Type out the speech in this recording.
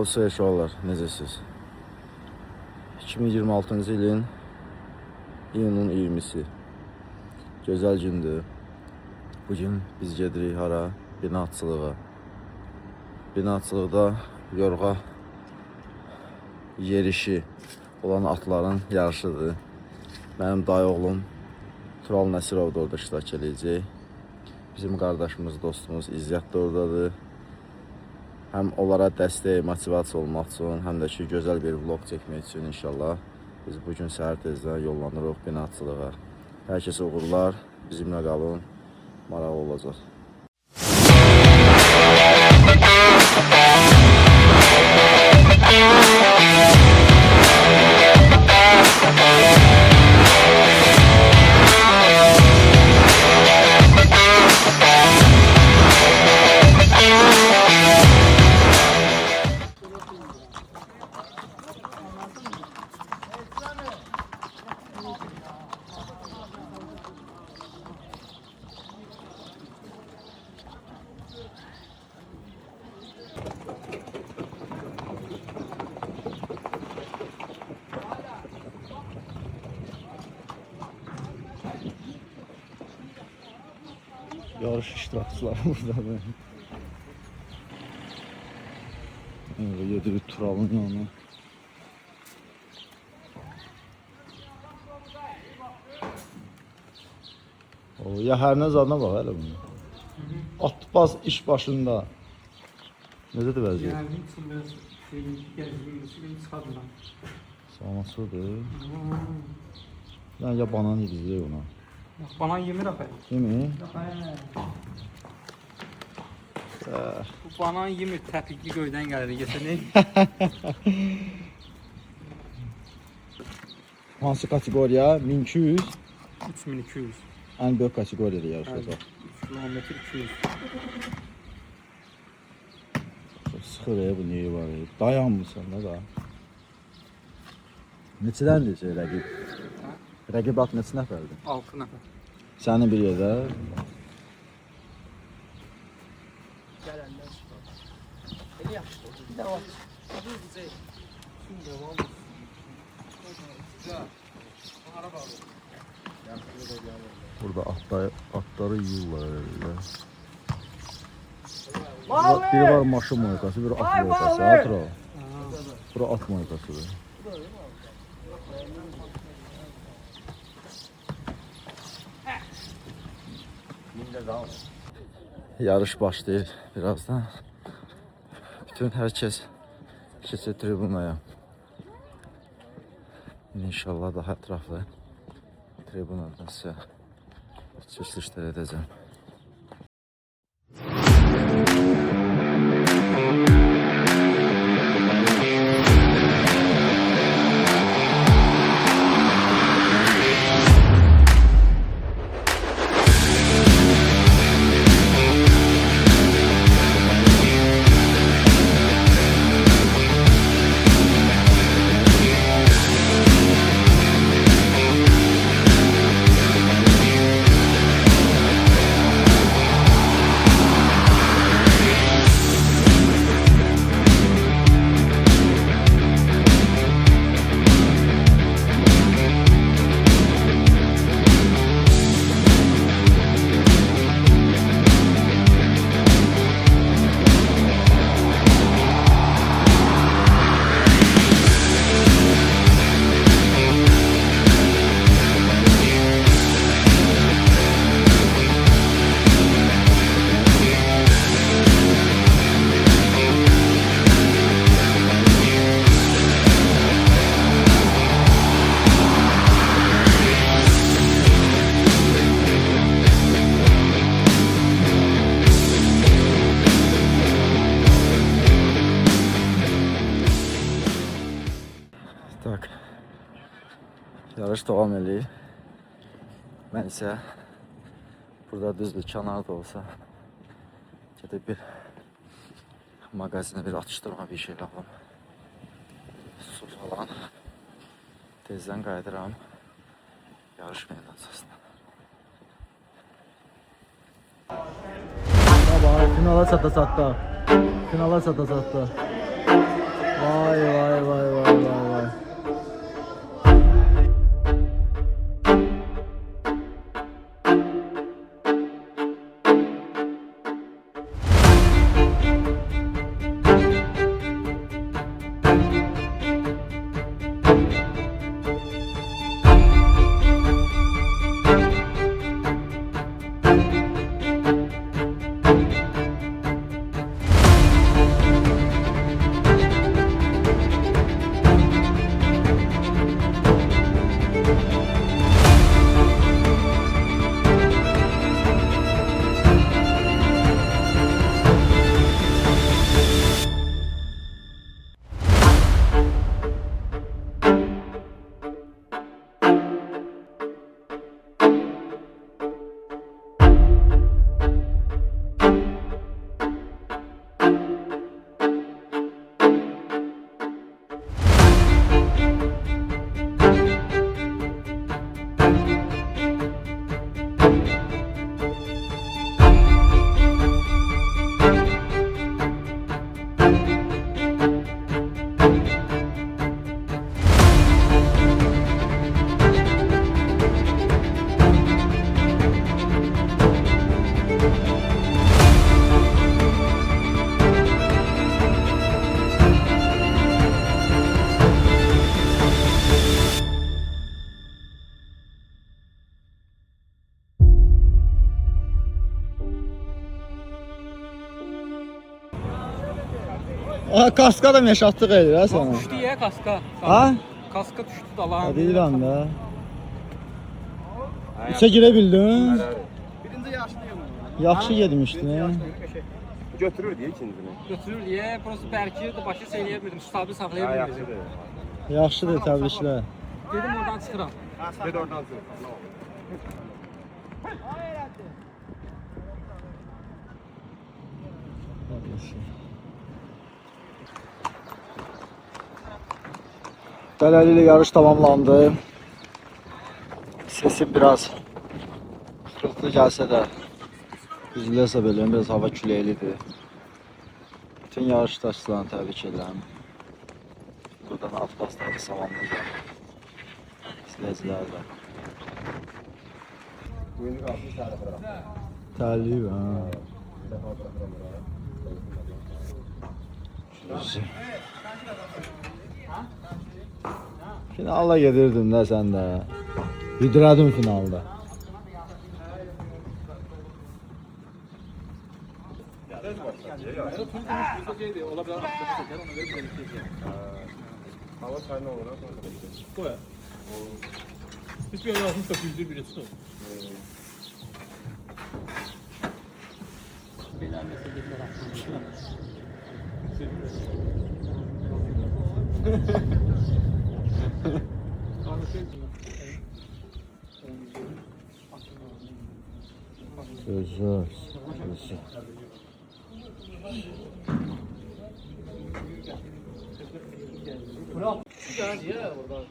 Tavsiye uşaqlar, necəsiz? 2026-cı ilin iyunun 20-si. Gözəl gündür. Bugün biz gedirik hara? Binaçılığa. Binaçılıqda yorğa yerişi olan atların yarışıdır. Mənim dayı oğlum Tural Nəsirov da orada iştirak edəcək. Bizim qardaşımız, dostumuz İzzət də oradadır. Həm onlara dəstək, motivasiya olmaq üçün, həm də ki, gözəl bir vlog çəkmək üçün inşallah biz bugün səhər tezdən yollanırıq binaçılığa. Hər kəsə uğurlar, bizimlə qalın, maraqlı olacaq. Yarış iştirakçıları burada. Yedirir Tural'ın yanına. Ya her ne zadına bak hele bunu. Atbaz iş başında. Necədir vəziyyət? Yani için biraz gezdiğim çıkardılar. Sağmasıdır. Yani ya banan yedizdir ona. Bana yemir akay. Yemi? Bu bana yemir təpikli göydən gəlir yetenek. Hansı kategoriya? 1200. 3200. En büyük kategoriyada yarışacaq. 3 kilometre 200. Sıxır bu neyi var? Dayanmırsan da. Neçədəndir şey rəqib? Rəqib at neçə nəfərdir? 6 nəfər. Sənin bir yerdə. Gələndən çıxır. Elə yaxşı oldu. Bir də var. Burada atları yiyirlər elə. Biri var maşın moykası, biri at moykası. Hatıra. Bura at moykasıdır. Yarış başlayır birazdan. Bütün herkes keçir tribunaya. İnşallah daha ətraflı tribunadan sizə çəkilişlər edəcəm. Tak. Yarış devam ediyor. Ben ise burada düz bir kenarda olsa gidip bir magazine bir atıştırma bir şey alalım. Su falan. Tezden kaydıram. Yarış meydancasına. Finala çata. Finala çata. Vay vay vay vay vay vay. Aa, kaska da meşatlıq edir ha sana. Düşdü ya kaska. Ha? Kaska düşdü da lan. Hadi İran da. İçə girə bildin? Birinci yaşlıyım. Yaxşı gedmişdin ha. Götürür diye ikincisini. Götürür diye, burası Berki de başı söyləyə bildim, stabı saxlaya Ha bildim. yaxşıdır. Yaxşıdır, təbriklər. Dedim oradan çıxıram. Gel oradan sür. Beləliklə yarış tamamlandı. Sesi biraz xırıltı gəlsə də üzüləsə belə biraz hava küləklidir. Bütün yarışdaşlarını təbrik edirəm. Buradan Atbasları salamlayacağım. İzləyicilər də. Bugün kalkmış tane bırak. Təhliyib ha. Finala gedirdin də sən də. Yüdürədin finalda. Hava sayın olur. Koy. Hiçbir yer yazmış da bildir birisi. Güzel. Güzel. Bırak. Şu geldi ya oradan.